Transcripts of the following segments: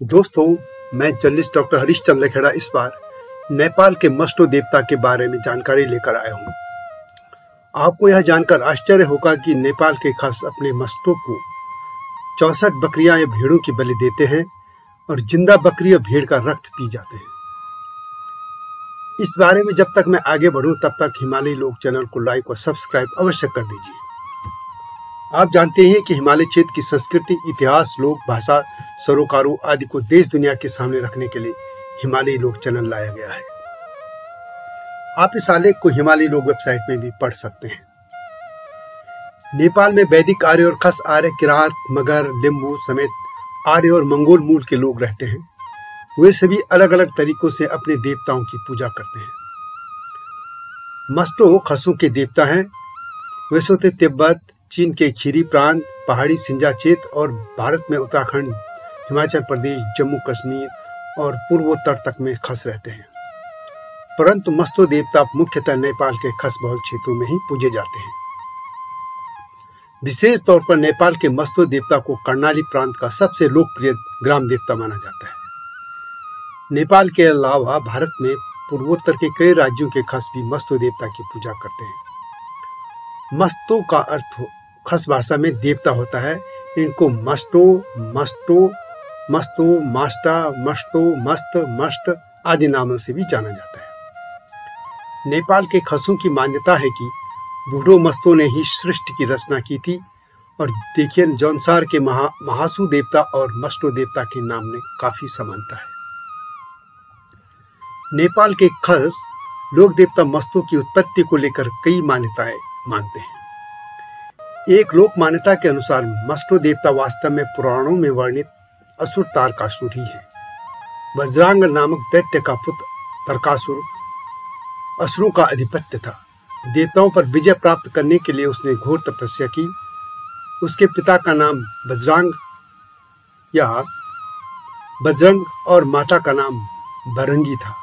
दोस्तों, मैं journalist doctor Harishchandra Kheda इस बार नेपाल के मस्टो देवता के बारे में जानकारी लेकर आया हूँ। आपको यह जानकर आश्चर्य होगा कि नेपाल के खस अपने मस्टो को 64 बकरियां या भेड़ों की बलि देते हैं और जिंदा बकरी या भेड़ का रक्त पी जाते हैं। इस बारे में जब तक मैं आगे बढ़ूं तब तक हिमालय लोक चैनल को लाइक और सब्सक्राइब अवश्य कर दीजिए। आप जानते हैं कि हिमालय क्षेत्र की संस्कृति, इतिहास, लोक भाषा, सरोकारों आदि को देश दुनिया के सामने रखने के लिए हिमालय लोक चैनल लाया गया है। आप इस आलेख को हिमालय लोक वेबसाइट में भी पढ़ सकते हैं। नेपाल में वैदिक, आर्य और खस आर्य, किरात, मगर, लिंबू समेत आर्य और मंगोल मूल के लोग रहते हैं। वे सभी अलग अलग तरीकों से अपने देवताओं की पूजा करते हैं। मस्टो खसों के देवता हैं। वे सोते तिब्बत, चीन के खीरी प्रांत, पहाड़ी सिंजा क्षेत्र और भारत में उत्तराखंड, हिमाचल प्रदेश, जम्मू कश्मीर और पूर्वोत्तर तक में खस रहते हैं। परंतु मस्टो देवता मुख्यतः नेपाल के खस बहुल क्षेत्रों में ही पूजे जाते हैं। विशेष तौर पर नेपाल के मस्टो देवता को कर्णाली प्रांत का सबसे लोकप्रिय ग्राम देवता माना जाता है। नेपाल के अलावा भारत में पूर्वोत्तर के कई राज्यों के खस भी मस्टो देवता की पूजा करते हैं। मस्तो का अर्थ खस भाषा में देवता होता है। इनको मस्टो, मस्तो, मास्टा, मस्तो, मस्त, मस्ट आदि नामों से भी जाना जाता है। नेपाल के खसों की मान्यता है कि बूढ़ो मस्तो ने ही सृष्टि की रचना की थी और देखिए जौनसार के महासु देवता और मस्टो देवता के नाम में काफी समानता है। नेपाल के खस लोक देवता मस्तो की उत्पत्ति को लेकर कई मान्यताएं मानते हैं। एक लोक मान्यता के अनुसार मस्टो देवता वास्तव में पुराणों में वर्णित असुर तारकासुर ही है। वज्रांग नामक दैत्य का पुत्र तारकासुर असुरों का अधिपत्य था। देवताओं पर विजय प्राप्त करने के लिए उसने घोर तपस्या की। उसके पिता का नाम वज्रांग या बजरंग और माता का नाम बरंगी था।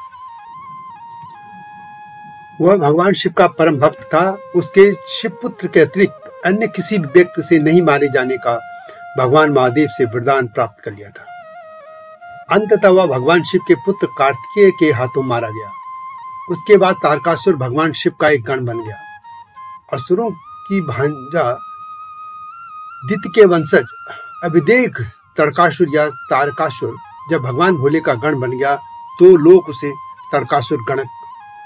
वह भगवान शिव का परम भक्त था। उसके शिव पुत्र के अतिरिक्त अन्य किसी व्यक्ति से नहीं मारे जाने का भगवान महादेव से वरदान प्राप्त कर लिया था। अंततः वह भगवान शिव के पुत्र कार्तिकेय के हाथों मारा गया। उसके बाद तारकासुर भगवान शिव का एक गण बन गया। असुरों की भांजा दित्य के वंशज अभिदेह तारकासुर या तारकासुर जब भगवान भोले का गण बन गया तो लोग उसे तारकासुर गणक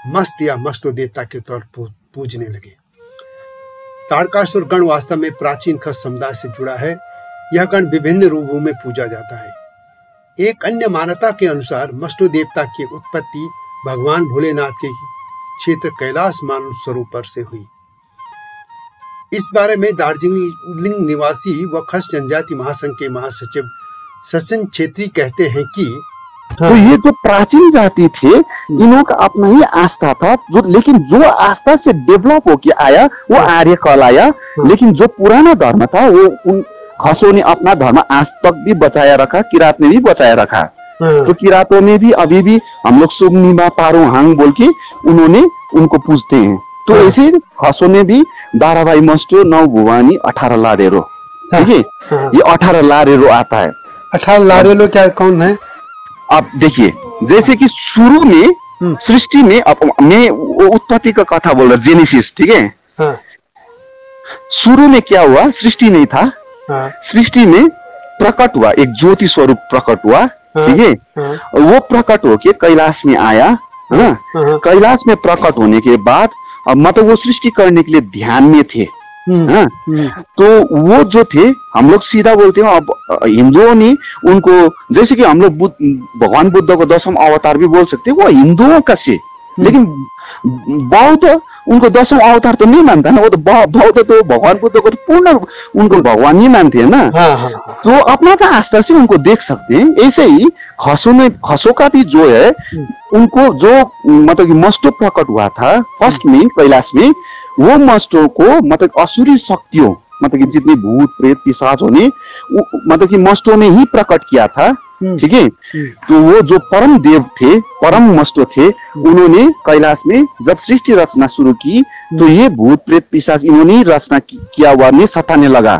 मस्ट या मस्टो देवता के तौर पर पूजने लगे। तारकासुर गण वास्तव में प्राचीन खस समुदाय से जुड़ा है। यह गण विभिन्न रूपों में पूजा जाता है। एक अन्य मान्यता के अनुसार मस्टो देवता की उत्पत्ति भगवान भोलेनाथ के क्षेत्र कैलाश मानसरोवर से हुई। इस बारे में दार्जिलिंग निवासी व खस जनजाति महासंघ के महासचिव सचिन छेत्री कहते हैं कि तो ये जो प्राचीन जाति थे इन्हों का अपना ही आस्था था, लेकिन जो आस्था से डेवलप होके आया वो आर्य कहलाया। लेकिन जो पुराना धर्म था वो उन खसों ने अपना धर्म आज तक भी बचाया रखा, किरात ने भी बचाया रखा। तो किरातों ने भी अभी भी हम लोग सुमनिमा पारो हांग बोल के उन्होंने उनको पूजते हैं। तो ऐसे खसों ने भी 12 भाई मस्टो, 9 भुवानी, 18 लारेरो, ठीक है। ये 18 लारेरो आता है। 18 लारेरो क्या कौन है? आप देखिए, जैसे कि शुरू में सृष्टि में, मैं उत्पत्ति का कथा बोल रहा, जेनेसिस, ठीक है। शुरू में क्या हुआ? सृष्टि नहीं था। सृष्टि में प्रकट हुआ, एक ज्योति स्वरूप प्रकट हुआ, ठीक है। वो प्रकट होके कैलाश में आया। कैलाश में प्रकट होने के बाद मतलब वो सृष्टि करने के लिए ध्यान में थे। तो वो जो थे, हम लोग सीधा बोलते हैं, अब हिंदुओं ने उनको, जैसे कि हम लोग भगवान बुद्ध को 10वां अवतार भी बोल सकते हैं, वो हिंदुओं का से। लेकिन बौद्ध उनको 10वां अवतार तो नहीं मानता ना। वो तो बौद्ध तो भगवान बुद्ध को तो पूर्ण उनको भगवान ही मानते हैं ना। तो अपना अपना आस्था से उनको देख सकते हैं। ऐसे ही खसों का भी जो है, उनको जो मतलब कि मस्टो प्रकट हुआ था फर्स्ट में कैलाश में, वो मस्टो को मतलब असुरी शक्तियों, मतलब कि जितनी भूत प्रेत पिशाच होने, मतलब कि मस्टो ने ही प्रकट किया था, ठीक है। तो वो जो परम देव थे, परम मस्टो थे, उन्होंने कैलाश में जब सृष्टि रचना शुरू की तो ये भूत प्रेत पिशाच इन्होंने रचना किया हुआ ने सताने लगा।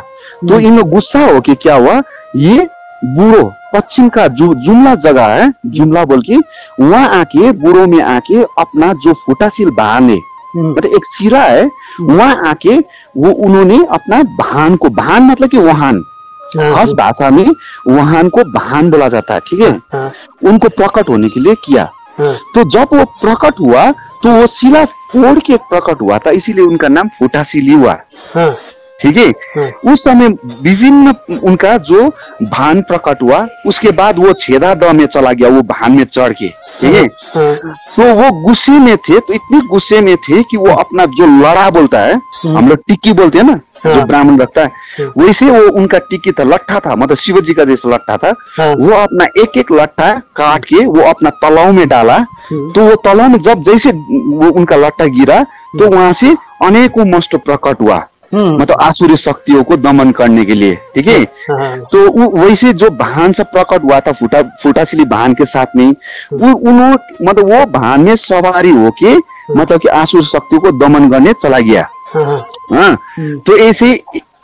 तो इन लोग गुस्सा हो के क्या हुआ, ये बूढ़ो पश्चिम का जो जुमला जगह है, जुमला बोल के वहां आके बुरो में आके अपना जो फुटासील वाहन है, मतलब एक सिरा है, वहां आके वो उन्होंने अपना वाहन को, वाहन मतलब कि वाहन, खास भाषा में वाहन को वाहन बोला जाता है, ठीक है, उनको प्रकट होने के लिए किया। तो जब वो प्रकट हुआ तो वो शिला फोड़ के प्रकट हुआ था, इसीलिए उनका नाम फुटासिली हुआ, ठीक है। उस समय विभिन्न उनका जो भान प्रकट हुआ, उसके बाद वो छेदा द में चला गया, वो भान में चढ़ के, ठीक है। तो वो गुस्से में थे, तो इतने गुस्से में थे कि वो अपना जो लड़ा बोलता है, हम लोग टिक्की बोलते हैं ना, जो ब्राह्मण रखता है, वैसे वो उनका टिक्की था, लट्ठा था, मतलब शिवजी का जैसा लट्ठा था, वो अपना एक एक लट्ठा काट के वो अपना तलाव में डाला। तो वो तलाव में जब जैसे वो उनका लट्ठा गिरा तो वहां से अनेकों मस्त प्रकट हुआ, मतलब आसुरी शक्तियों को दमन करने के लिए, ठीक है। तो वैसे जो भान से प्रकट हुआ था फुटासिली भान के साथ में, उन्होंने मतलब वो भान में सवारी होके मतलब कि आसुरी शक्तियों को दमन करने चला गया। हाँ, तो ऐसे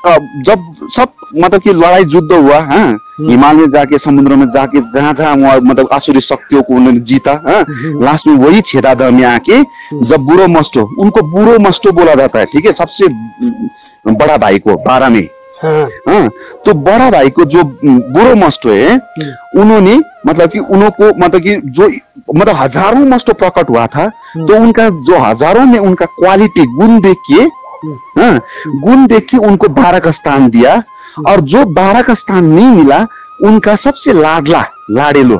जब सब मतलब कि लड़ाई युद्ध हुआ, हाँ, हिमालय में जाके, समुद्र में जाके, जहां जहां मतलब आसुरी शक्तियों को उन्होंने जीता, हाँ, लास्ट में वही छेदादह में आके जब बुरो मस्टो, उनको बुरो मस्टो बोला जाता है, ठीक है, सबसे बड़ा भाई को 12 में, हाँ, तो बड़ा भाई को जो बुरो मस्टो है, उन्होंने मतलब कि उनको मतलब कि जो मतलब हजारों मस्टो प्रकट हुआ था, तो उनका जो हजारों में उनका क्वालिटी गुण देख के, हाँ, गुण देख के उनको 12 का स्थान दिया, और जो 12 का स्थान नहीं मिला उनका सबसे लाडला लाडेलो,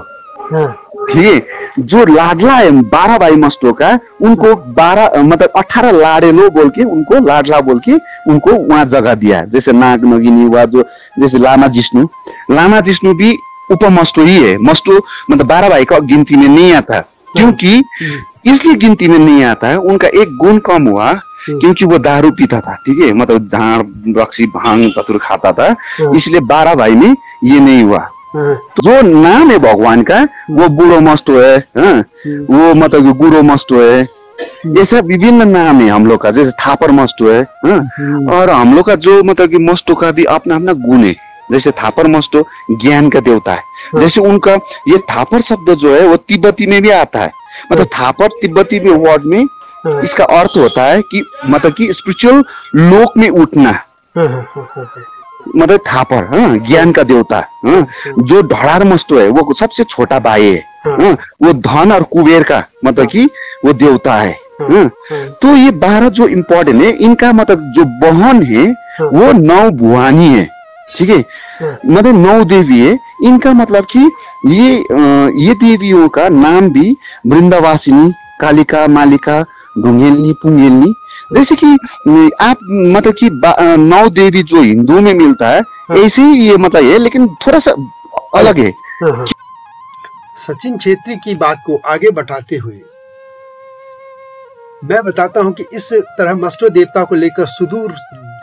ठीक है, जो लाडला है 12 भाई मस्टो का, उनको 12 मतलब 18 लाडेलो बोल के, उनको लाडला बोल के उनको वहां जगह दिया। जैसे नाग नगिनी हुआ, जो जैसे लामा जिष्णु भी उपमस्टो ही है, मस्टो मतलब 12 भाई का गिनती में नहीं आता, क्योंकि इसलिए गिनती में नहीं आता है, उनका एक गुण कम हुआ, क्योंकि वो दारू पीता था, ठीक है, मतलब झाड़ रक्सी भांग ततुर खाता था, इसलिए 12 भाई में ये नहीं हुआ। तो जो नाम है भगवान का, वो बुढ़ो मस्टो है, हाँ, वो मतलब गुरो मस्टो है, ये सब विभिन्न नाम है हम लोग का, जैसे थापर मस्टो है, हाँ, और हम लोग का जो मतलब कि मस्टो का भी अपना अपना गुण है। जैसे थापर मस्टो ज्ञान का देवता है, जैसे उनका ये थापर शब्द जो है वो तिब्बती में भी आता है, मतलब थापर तिब्बती में वर्ड में इसका अर्थ होता है कि मतलब कि स्पिरिचुअल लोक में उठना, मतलब थापर, हाँ, ज्ञान का देवता, हाँ, जो ढड़ार मस्टो है वो सबसे छोटा भाई है, हाँ, वो धन और कुबेर का मतलब कि वो देवता है, हाँ। तो ये 12 जो इम्पोर्टेंट है, इनका मतलब जो बहन है वो 9 भुवानी है, ठीक है, मतलब 9 देवी है। इनका मतलब कि ये देवियों का नाम भी वृंदावासिनी, कालिका, मालिका, ढुंगेलनी, पुंगेलनी, जैसे कि आप मतलब कि 9 देवी जो हिंदू में मिलता है, ऐसे ही ये मतलब है, लेकिन थोड़ा सा अलग है। सचिन छेत्री की बात को आगे बढ़ाते हुए मैं बताता हूं कि इस तरह मस्टो देवता को लेकर सुदूर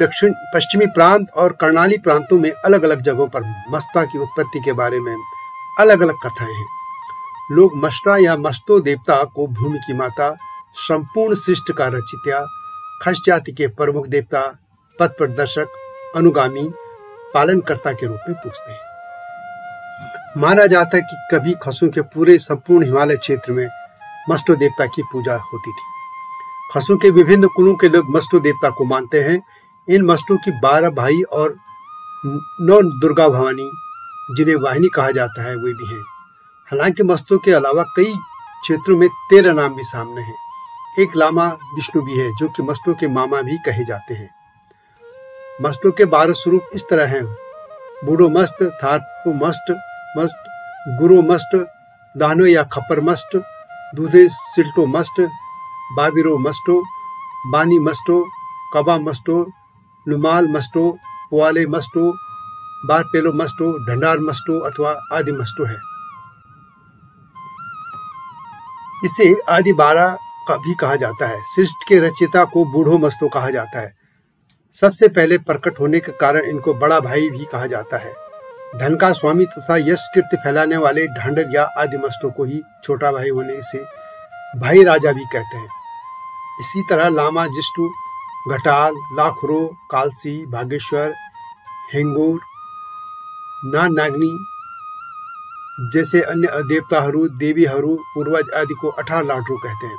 दक्षिण पश्चिमी प्रांत और कर्णाली प्रांतों में अलग अलग जगहों पर मस्ता की उत्पत्ति के बारे में अलग अलग कथाएं हैं। लोग मस्टा या मस्तो देवता को भूमि की माता, संपूर्ण सृष्टि का रचित्या, खस जाति के प्रमुख देवता, पथ प्रदर्शक, अनुगामी, पालनकर्ता के रूप में पूछते हैं। माना जाता है कि कभी खसों के पूरे संपूर्ण हिमालय क्षेत्र में मस्टो देवता की पूजा होती थी। खसों के विभिन्न कुलों के लोग मस्टो देवता को मानते हैं। इन मस्टों की 12 भाई और 9 दुर्गा भवानी, जिन्हें वाहिनी कहा जाता है, वे भी हैं। हालांकि मस्तों के अलावा कई क्षेत्रों में 13 नाम भी सामने हैं। एक लामा विष्णु भी है, जो कि मस्तों के मामा भी कहे जाते हैं। मस्तों के 12 स्वरूप इस तरह हैं: बूढ़ो मस्त, थारपो मस्त, गुरो मस्त, दानो या खप्पर मस्त, दूधे सिल्टो मस्त, बाबिरो मस्टो, बानी मस्टो, कबा मस्टो, लुमाल मस्टो, पुआले मस्टो, बारपेलो मस्टो, ढंडार मस्टो अथवा आदि मस्टो है। इसे आदि 12 का भी कहा जाता है। सृष्टि के रचयिता को बूढ़ो मस्तो कहा जाता है। सबसे पहले प्रकट होने के कारण इनको बड़ा भाई भी कहा जाता है। धन का स्वामी तथा यश कीर्ति फैलाने वाले ढांडर या आदि मस्तों को ही छोटा भाई होने से भाई राजा भी कहते हैं। इसी तरह लामा जिष्णु, घटाल, लाखुरो, कालसी, भागेश्वर, हेंगूर, नागनी, जैसे अन्य देवताहरू, देवीहरू, पूर्वज आदि को 18 लाटरू कहते हैं।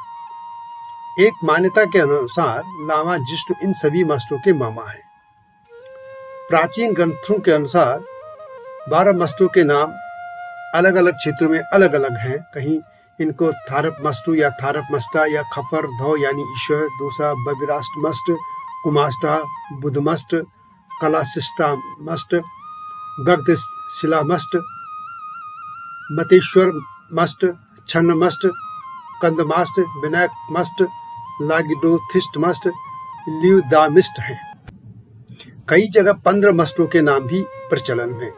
एक मान्यता के अनुसार लामा जिष्णु इन सभी मस्तों के मामा हैं। प्राचीन ग्रंथों के अनुसार 12 मस्तों के नाम अलग अलग क्षेत्रों में अलग अलग हैं। कहीं इनको थारप मस्तु या थारप मस्टा या खपर धौ यानी ईश्वर, दूसरा बविराष्ट मस्ट, कुमाष्टा, बुधमस्ट, कलाशिष्टा मस्ट, गग्ध शिला मस्ट, मतेश्वर मस्ट, छन्न मस्ट, कंदमास्ट, विनायक मस्ट, लागिडोथिस्ट मस्ट, ल्यूदामिस्ट हैं। कई जगह 15 मस्तों के नाम भी प्रचलन में।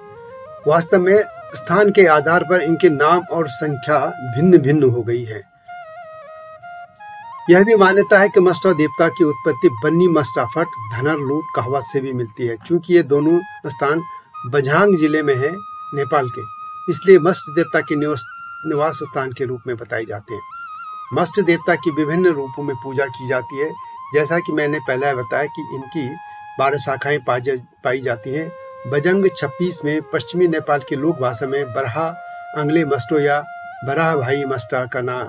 वास्तव में स्थान के आधार पर इनके नाम और संख्या भिन्न भिन्न हो गई है। यह भी मान्यता है कि मस्टा देवता की उत्पत्ति बन्नी मस्टाफट, धनर लूट, कहावत से भी मिलती है। चूंकि ये दोनों स्थान बझांग जिले में है नेपाल के, इसलिए मस्त देवता के निवास स्थान के रूप में बताए जाते हैं। मस्त देवता की विभिन्न रूपों में पूजा की जाती है। जैसा कि मैंने पहले बताया कि इनकी 12 शाखाएं पाई जाती हैं। बजंग 26 में पश्चिमी नेपाल की लोक भाषा में बरहा अंगले मस्टो या बराह भाई मस्टा का नाम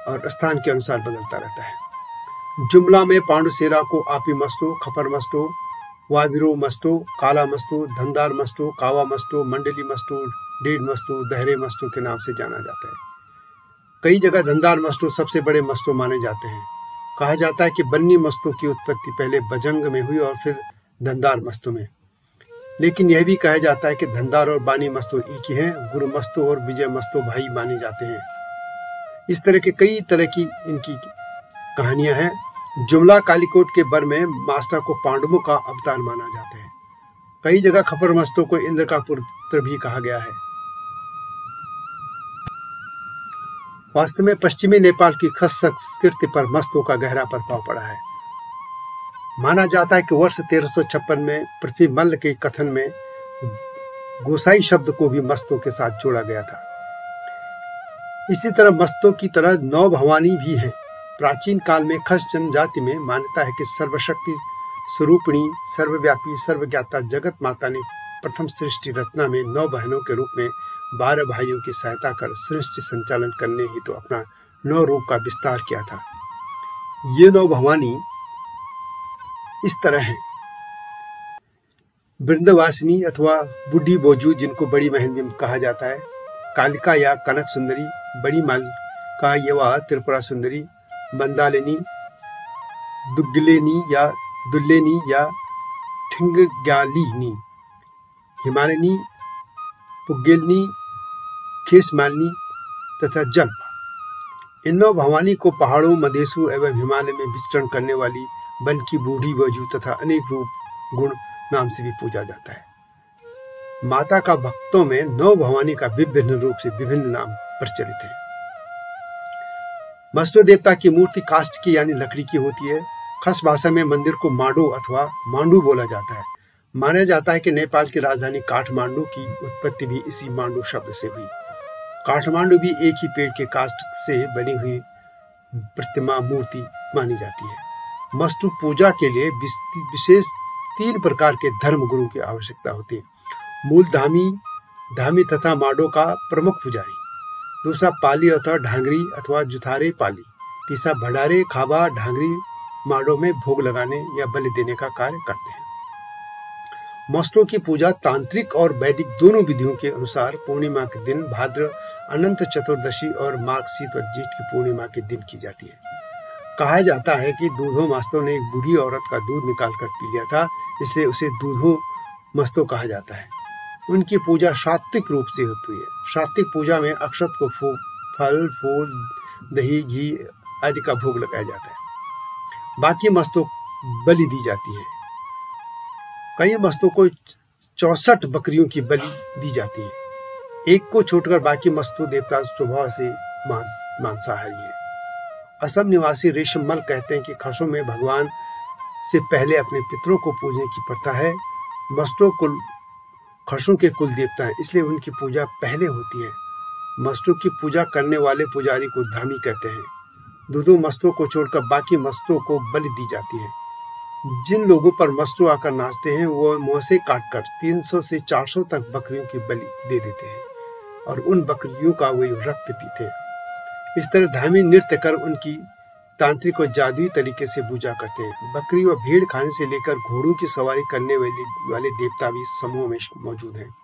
और स्थान के अनुसार बदलता रहता है। जुमला में पांडुसेरा को आपी मस्टो, खपर मस्टो, वाविरो मस्टो, काला मस्टो, धंदार मस्टो, कावा मस्टो, मंडली मस्टो, डेढ़ मस्टो, दहरे मस्टो के नाम से जाना जाता है। कई जगह धंदार मस्टो सबसे बड़े मस्टो माने जाते हैं। कहा जाता है कि बन्नी मस्तों की उत्पत्ति पहले बजंग में हुई और फिर धंदार मस्तों में। लेकिन यह भी कहा जाता है कि धंदार और बानी मस्तो एक ही हैं। गुरु मस्तो और विजय मस्तो भाई माने जाते हैं। इस तरह के कई तरह की इनकी कहानियां हैं। जुमला कालीकोट के बर में मास्टर को पांडवों का अवतार माना जाता है। कई जगह खपर मस्तों को इंद्र का पुत्र भी कहा गया है। वास्तव में पश्चिमी नेपाल की खस संस्कृति पर मस्तों का गहरा प्रभाव पड़ा है। माना जाता है कि वर्ष 1356 में पृथ्वी मल्ल के कथन में गोसाई शब्द को भी मस्तों के साथ जोड़ा गया था। इसी तरह मस्तों की तरह 9 भवानी भी हैं। प्राचीन काल में खस जनजाति में मान्यता है कि सर्वशक्ति स्वरूपिणी, सर्वव्यापी, सर्वज्ञाता जगत माता ने प्रथम सृष्टि रचना में 9 बहनों के रूप में 12 भाइयों की सहायता कर सृष्टि संचालन करने ही तो अपना 9 रूप का विस्तार किया था। ये 9 भवानी इस तरह हैं। वृंदवासिनी अथवा बुढ़ी बोजू, जिनको बड़ी बहन भी कहा जाता है, कालिका या कनक सुंदरी, बड़ी मालिका या त्रिपुरा सुंदरी, मंदालिनी, दुग्गलेनी या दुल्लेनी या ठिंगग्यालिनी, हिमालिनी, पुग्गेलनी, खेसमालिनी तथा जल्पा। इन 9 भवानी को पहाड़ों, मदेशों एवं हिमालय में विचरण करने वाली वन की बूढ़ी वजू तथा अनेक रूप गुण नाम से भी पूजा जाता है। माता का भक्तों में 9 भवानी का विभिन्न रूप से विभिन्न नाम प्रचलित है। मस्तो देवता की मूर्ति काष्ठ की यानी लकड़ी की होती है। खस भाषा में मंदिर को माडो अथवा मांडू बोला जाता है। माना जाता है कि नेपाल की राजधानी काठमांडू की उत्पत्ति भी इसी मांडू शब्द से हुई। काठमांडू भी एक ही पेड़ के काष्ठ से बनी हुई प्रतिमा मूर्ति मानी जाती है। मस्तु पूजा के लिए विशेष 3 प्रकार के धर्म गुरु की आवश्यकता होती है। मूल धामी तथा माडो का प्रमुख पुजारी, दूसरा पाली अथवा ढांगरी अथवा जुथारे पाली, तीसरा भंडारे, खाबा, ढांगरी माडो में भोग लगाने या बलि देने का कार्य करते हैं। मस्तों की पूजा तांत्रिक और वैदिक दोनों विधियों के अनुसार पूर्णिमा के दिन, भाद्र अनंत चतुर्दशी और माघ शीत और जेठ की पूर्णिमा के दिन की जाती है। कहा जाता है कि दूधो मस्तों ने एक बूढ़ी औरत का दूध निकालकर पी लिया था, इसलिए उसे दूधो मस्तों कहा जाता है। उनकी पूजा सात्विक रूप से होती है। सात्विक पूजा में अक्षत को फल, फूल, दही, घी आदि का भोग लगाया जाता है। बाकी मस्तों बलि दी जाती है। कई मस्तों को 64 बकरियों की बलि दी जाती है। एक को छोड़कर बाकी मस्तों देवता स्वभाव से मांसाहारी है। असम निवासी रेशममल कहते हैं कि खसों में भगवान से पहले अपने पितरों को पूजने की प्रथा है। मस्तों खसों के कुल देवता हैं, इसलिए उनकी पूजा पहले होती है। मस्तों की पूजा करने वाले पुजारी को धामी कहते हैं। दूधों मस्तों को छोड़कर बाकी मस्तों को बलि दी जाती है। जिन लोगों पर मस्तों आकर नाचते हैं वो मुंह से काटकर 300 से 400 तक बकरियों की बलि दे देते हैं। और उन बकरियों का वे रक्त पीते। इस तरह धामी नृत्य कर उनकी तांत्रिक और जादुई तरीके से पूजा करते हैं। बकरी और भेड़ खाने से लेकर घोड़ों की सवारी करने वाले देवता भी समूह में मौजूद हैं।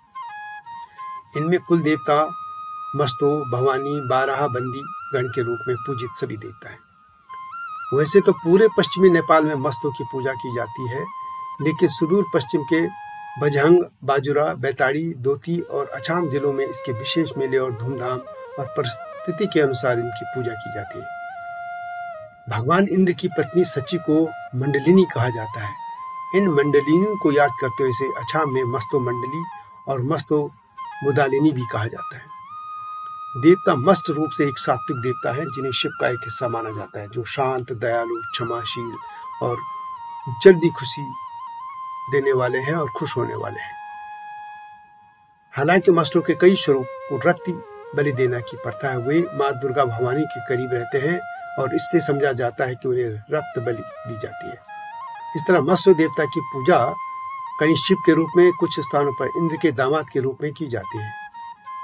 इनमें कुल देवता मस्तो, भवानी, बारहा बंदी गण के रूप में पूजित सभी देवता हैं। वैसे तो पूरे पश्चिमी नेपाल में मस्तों की पूजा की जाती है, लेकिन सुदूर पश्चिम के बझंग, बाजुरा, बैताड़ी, दोती और अछाम जिलों में इसके विशेष मेले और धूमधाम और परिस्थिति के अनुसार इनकी पूजा की जाती है। भगवान इंद्र की पत्नी सची को मंडलिनी कहा जाता है। इन मंडलिनी को याद करते हुए इसे अछाम में मस्तो मंडली और मस्तो मुदालिनी भी कहा जाता है। देवता मस्त रूप से एक सात्विक देवता है, जिन्हें शिव का एक हिस्सा माना जाता है, जो शांत, दयालु, क्षमाशील और जल्दी खुशी देने वाले हैं और खुश होने वाले हैं। हालांकि मस्तों के कई स्वरूप को रक्त बलि देना की प्रथा है। वे माँ दुर्गा भवानी के करीब रहते हैं और इसलिए समझा जाता है कि उन्हें रक्त बलि दी जाती है। इस तरह मत्स्य देवता की पूजा कहीं शिव के रूप में, कुछ स्थानों पर इंद्र के दामाद के रूप में की जाती है।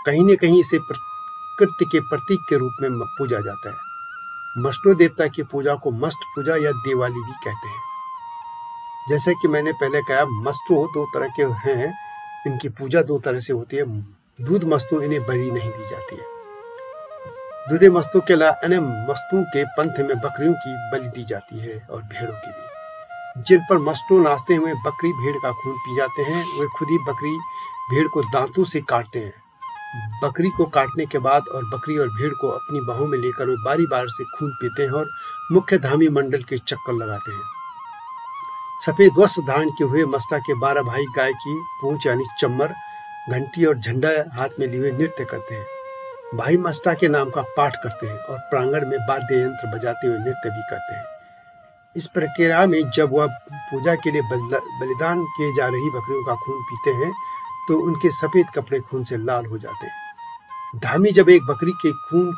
कहीं न कहीं इसे प्रकृति के प्रतीक के रूप में पूजा जाता है। मस्तों देवता की पूजा को मस्त पूजा या दिवाली भी कहते हैं। जैसे कि मैंने पहले कहा, मस्तों दो तरह के हैं। इनकी पूजा दो तरह से होती है। दूध मस्तों, इन्हें बलि नहीं दी जाती है। दूधे मस्तों के अलावा अन्य मस्तों के पंथ में बकरियों की बलि दी जाती है और भेड़ों की भी। जिन पर मस्तों नाचते हुए बकरी भेड़ का खून पी जाते हैं, वे खुद ही बकरी भेड़ को दांतों से काटते हैं। बकरी को काटने के बाद और बकरी और भेड़ को अपनी बाहों में लेकर वे बारी बार से खून पीते हैं और मुख्य धामी मंडल के चक्कर लगाते हैं। सफेद वस्त्र धारण किए हुए मस्ता के 12 भाई गाय की पूंछ यानी चम्मर, घंटी और झंडा हाथ में लिए नृत्य करते हैं। भाई मस्ता के नाम का पाठ करते हैं और प्रांगण में वाद्य यंत्र बजाते हुए नृत्य भी करते हैं। इस प्रक्रिया में जब वह पूजा के लिए बलिदान किए जा रही बकरियों का खून पीते हैं तो उनके सफेद कपड़े खून से लाल हो जाते हैं। धामी जब एक बकरी के खून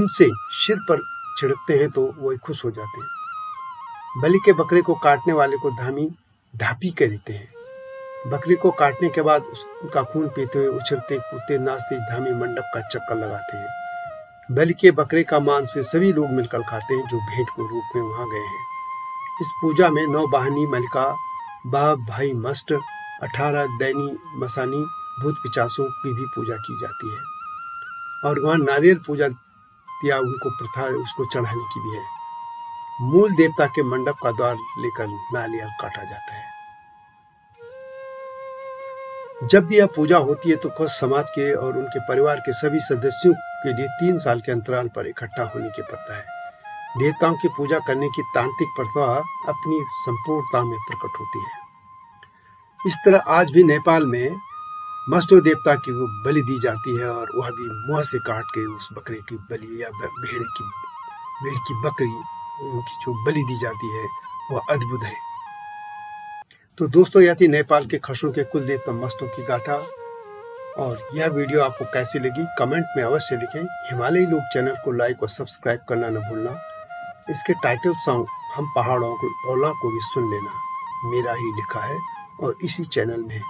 से सिर पर छिड़कते हैं तो वो खुश हो जाते हैं। बलि के बकरे को काटने वाले को धामी धापी कह देते हैं। बकरी को काटने के बाद उसका खून पीते हुए उछलते कूदते नाचते धामी मंडप का चक्कर लगाते हैं। बलि के बकरे का मांस वे सभी लोग मिलकर खाते हैं जो भेंट को रूप में वहां गए हैं। इस पूजा में 9 वाहिनी मलिका, बाप, भाई मस्ट, 18 दैनी मसानी, भूत पिचासों की भी पूजा की जाती है और वहाँ नारियल पूजा या उनको प्रथा उसको चढ़ाने की भी है। मूल देवता के मंडप का द्वार लेकर नारियल काटा जाता है। जब भी यह पूजा होती है तो खुद समाज के और उनके परिवार के सभी सदस्यों के लिए 3 साल के अंतराल पर इकट्ठा होने की प्रथा है। देवताओं की पूजा करने की तांत्रिक प्रथा अपनी संपूर्णता में प्रकट होती है। इस तरह आज भी नेपाल में मस्तो देवता की बलि दी जाती है और वह भी मुंह से काट के उस बकरे की बलि या भेड़ की बकरी की जो बलि दी जाती है वह अद्भुत है। तो दोस्तों, यह थी नेपाल के खसों के कुल देवता मस्तों की गाथा। और यह वीडियो आपको कैसी लगी कमेंट में अवश्य लिखें। हिमालयी लोग चैनल को लाइक और सब्सक्राइब करना न भूलना। इसके टाइटल सॉन्ग हम पहाड़ों को ओला को भी सुन लेना, मेरा ही लिखा है और इसी चैनल में।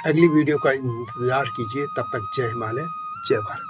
अगली वीडियो का इंतजार कीजिए। तब तक जय हिमालय, जय भारत।